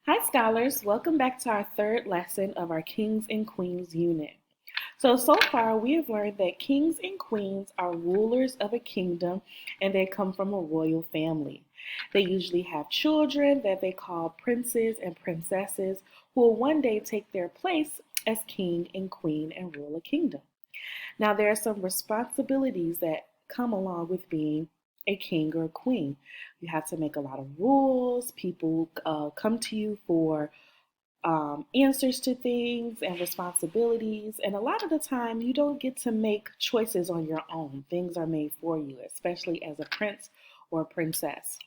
Hi, scholars. Welcome back to our third lesson of our Kings and Queens unit. So far, we have learned that kings and queens are rulers of a kingdom and they come from a royal family. They usually have children that they call princes and princesses who will one day take their place as king and queen and rule a kingdom. Now, there are some responsibilities that come along with being a king or a queen. You have to make a lot of rules. People come to you for answers to things and responsibilities. And a lot of the time, you don't get to make choices on your own. Things are made for you, especially as a prince or a princess.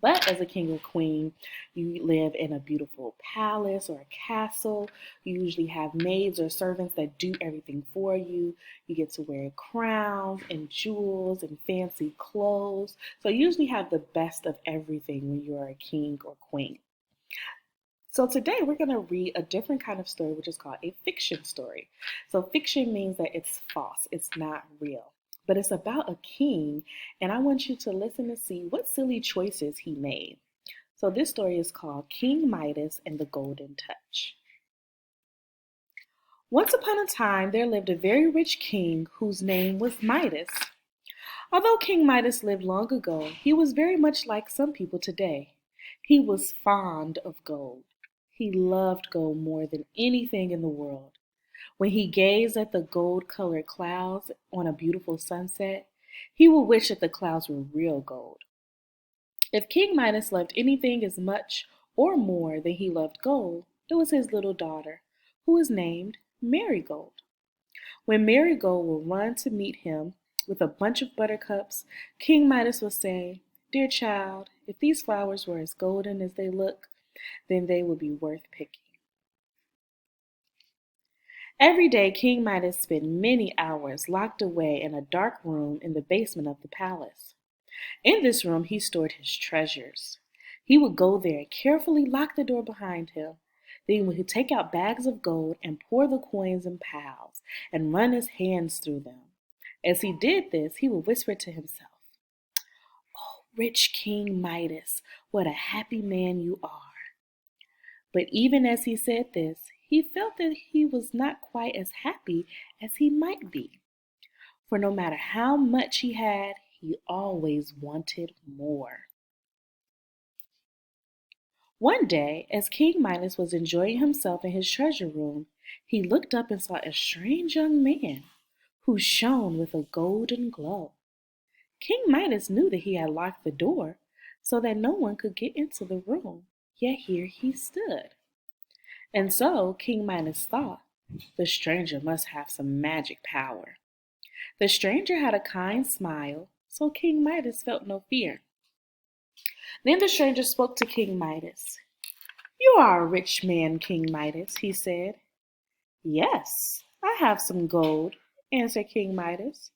But as a king or queen, you live in a beautiful palace or a castle. You usually have maids or servants that do everything for you. You get to wear crowns and jewels and fancy clothes. So you usually have the best of everything when you are a king or queen. So today we're going to read a different kind of story, which is called a fiction story. So fiction means that it's false, it's not real. But it's about a king, and I want you to listen to see what silly choices he made. So this story is called King Midas and the Golden Touch. Once upon a time, there lived a very rich king whose name was Midas. Although King Midas lived long ago, he was very much like some people today. He was fond of gold. He loved gold more than anything in the world. When he gazed at the gold-colored clouds on a beautiful sunset, he would wish that the clouds were real gold. If King Midas loved anything as much or more than he loved gold, it was his little daughter, who was named Marigold. When Marigold would run to meet him with a bunch of buttercups, King Midas would say, "Dear child, if these flowers were as golden as they look, then they would be worth picking." Every day, King Midas spent many hours locked away in a dark room in the basement of the palace. In this room, he stored his treasures. He would go there and carefully lock the door behind him. Then he would take out bags of gold and pour the coins in piles and run his hands through them. As he did this, he would whisper to himself, "Oh, rich King Midas, what a happy man you are." But even as he said this, he felt that he was not quite as happy as he might be. For no matter how much he had, he always wanted more. One day, as King Midas was enjoying himself in his treasure room, he looked up and saw a strange young man who shone with a golden glow. King Midas knew that he had locked the door so that no one could get into the room, yet here he stood. And so King Midas thought, the stranger must have some magic power. The stranger had a kind smile, so King Midas felt no fear. Then the stranger spoke to King Midas. "You are a rich man, King Midas," he said. "Yes, I have some gold," answered King Midas,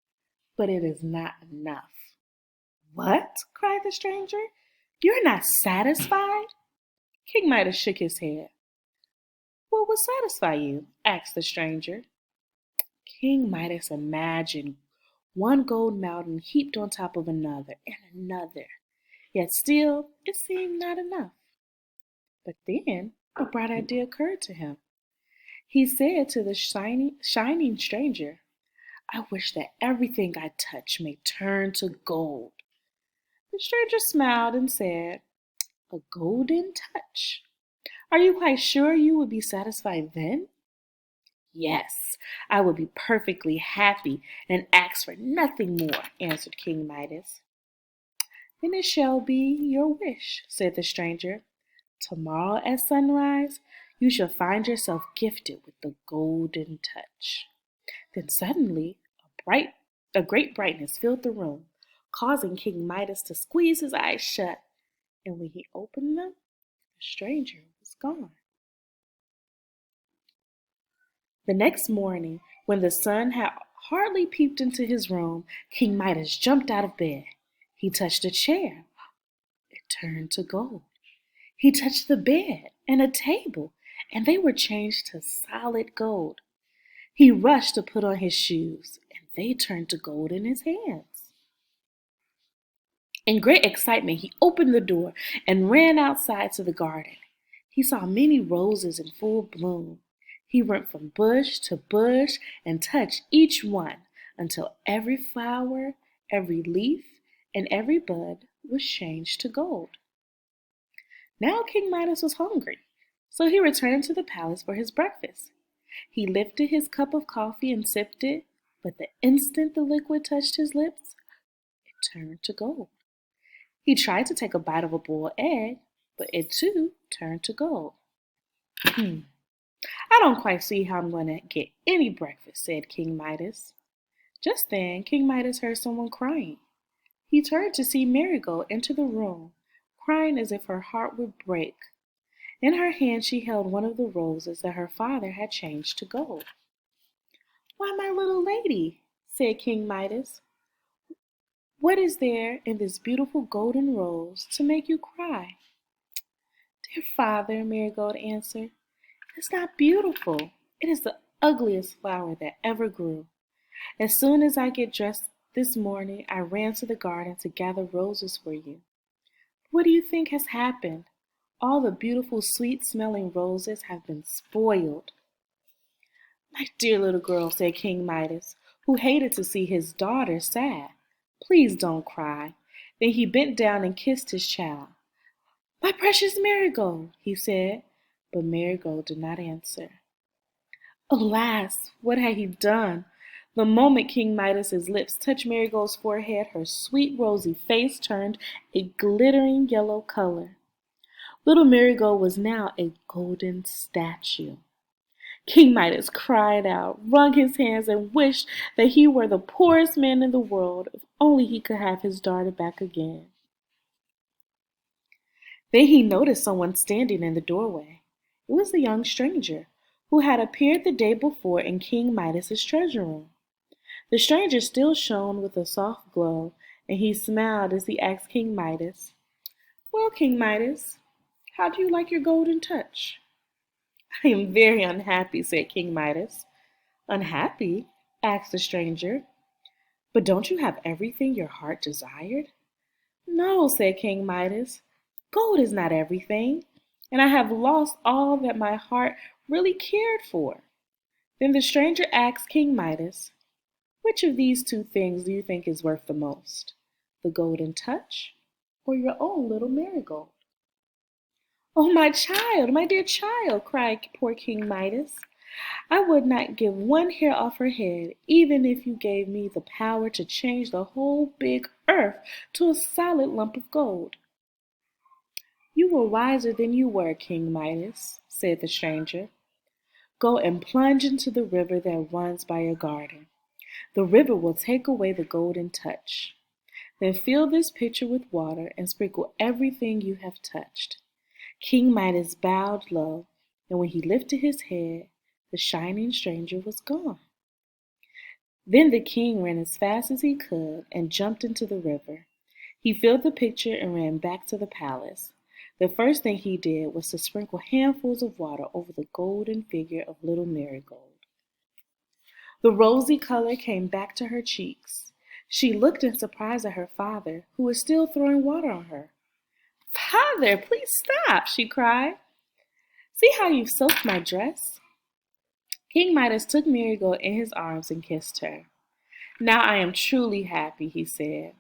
"but it is not enough." "What?" cried the stranger. "You're not satisfied?" King Midas shook his head. "What would satisfy you?" asked the stranger. King Midas imagined one gold mountain heaped on top of another and another, yet still it seemed not enough. But then a bright idea occurred to him. He said to the shining stranger, "I wish that everything I touch may turn to gold." The stranger smiled and said, "A golden touch. Are you quite sure you would be satisfied then?" "Yes, I would be perfectly happy and ask for nothing more," answered King Midas. "Then it shall be your wish," said the stranger. "Tomorrow at sunrise, you shall find yourself gifted with the golden touch." Then suddenly a great brightness filled the room, causing King Midas to squeeze his eyes shut. And when he opened them, the stranger was gone. The next morning, when the sun had hardly peeped into his room, King Midas jumped out of bed. He touched a chair. It turned to gold. He touched the bed and a table, and they were changed to solid gold. He rushed to put on his shoes, and they turned to gold in his hands. In great excitement, he opened the door and ran outside to the garden. He saw many roses in full bloom. He went from bush to bush and touched each one until every flower, every leaf, and every bud was changed to gold. Now King Midas was hungry, so he returned to the palace for his breakfast. He lifted his cup of coffee and sipped it, but the instant the liquid touched his lips, it turned to gold. He tried to take a bite of a boiled egg, but it too turned to gold. I don't quite see how I'm going to get any breakfast, said King Midas. Just then, King Midas heard someone crying. He turned to see Marigold enter the room, crying as if her heart would break. In her hand she held one of the roses that her father had changed to gold. Why, my little lady, said King Midas, what is there in this beautiful golden rose to make you cry? Dear father, Marigold answered, it's not beautiful. It is the ugliest flower that ever grew. As soon as I get dressed this morning, I ran to the garden to gather roses for you. What do you think has happened? All the beautiful, sweet-smelling roses have been spoiled. My dear little girl, said King Midas, who hated to see his daughter sad. Please don't cry. Then he bent down and kissed his child. My precious Marigold, he said, but Marigold did not answer. Alas, what had he done? The moment King Midas's lips touched Marigold's forehead, her sweet rosy face turned a glittering yellow color. Little Marigold was now a golden statue. King Midas cried out, wrung his hands, and wished that he were the poorest man in the world, if only he could have his daughter back again. Then he noticed someone standing in the doorway. It was the young stranger, who had appeared the day before in King Midas's treasure room. The stranger still shone with a soft glow, and he smiled as he asked King Midas, Well, King Midas, how do you like your golden touch? I am very unhappy, said King Midas. Unhappy? Asked the stranger. But don't you have everything your heart desired? No, said King Midas. Gold is not everything, and I have lost all that my heart really cared for. Then the stranger asked King Midas, Which of these two things do you think is worth the most? The golden touch or your own little marigold? Oh, my child, my dear child, cried poor King Midas. I would not give one hair off her head, even if you gave me the power to change the whole big earth to a solid lump of gold. You were wiser than you were, King Midas, said the stranger. Go and plunge into the river that runs by your garden. The river will take away the golden touch. Then fill this pitcher with water and sprinkle everything you have touched. King Midas bowed low, and when he lifted his head, the shining stranger was gone. Then the king ran as fast as he could and jumped into the river. He filled the pitcher and ran back to the palace. The first thing he did was to sprinkle handfuls of water over the golden figure of little Marigold. The rosy color came back to her cheeks. She looked in surprise at her father, who was still throwing water on her. Father, please stop, she cried. See how you've soaked my dress? King Midas took Marigold in his arms and kissed her. Now I am truly happy, he said.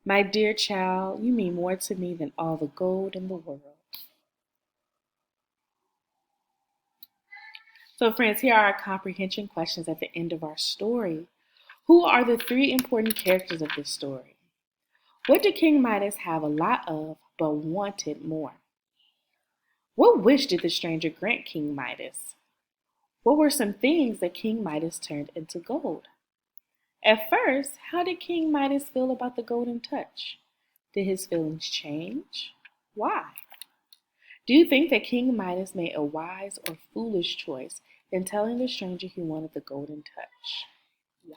My dear child, you mean more to me than all the gold in the world. So friends, here are our comprehension questions at the end of our story. Who are the three important characters of this story? What did King Midas have a lot of but wanted more? What wish did the stranger grant King Midas? What were some things that King Midas turned into gold? At first, how did King Midas feel about the golden touch? Did his feelings change? Why? Do you think that King Midas made a wise or foolish choice in telling the stranger he wanted the golden touch? Why?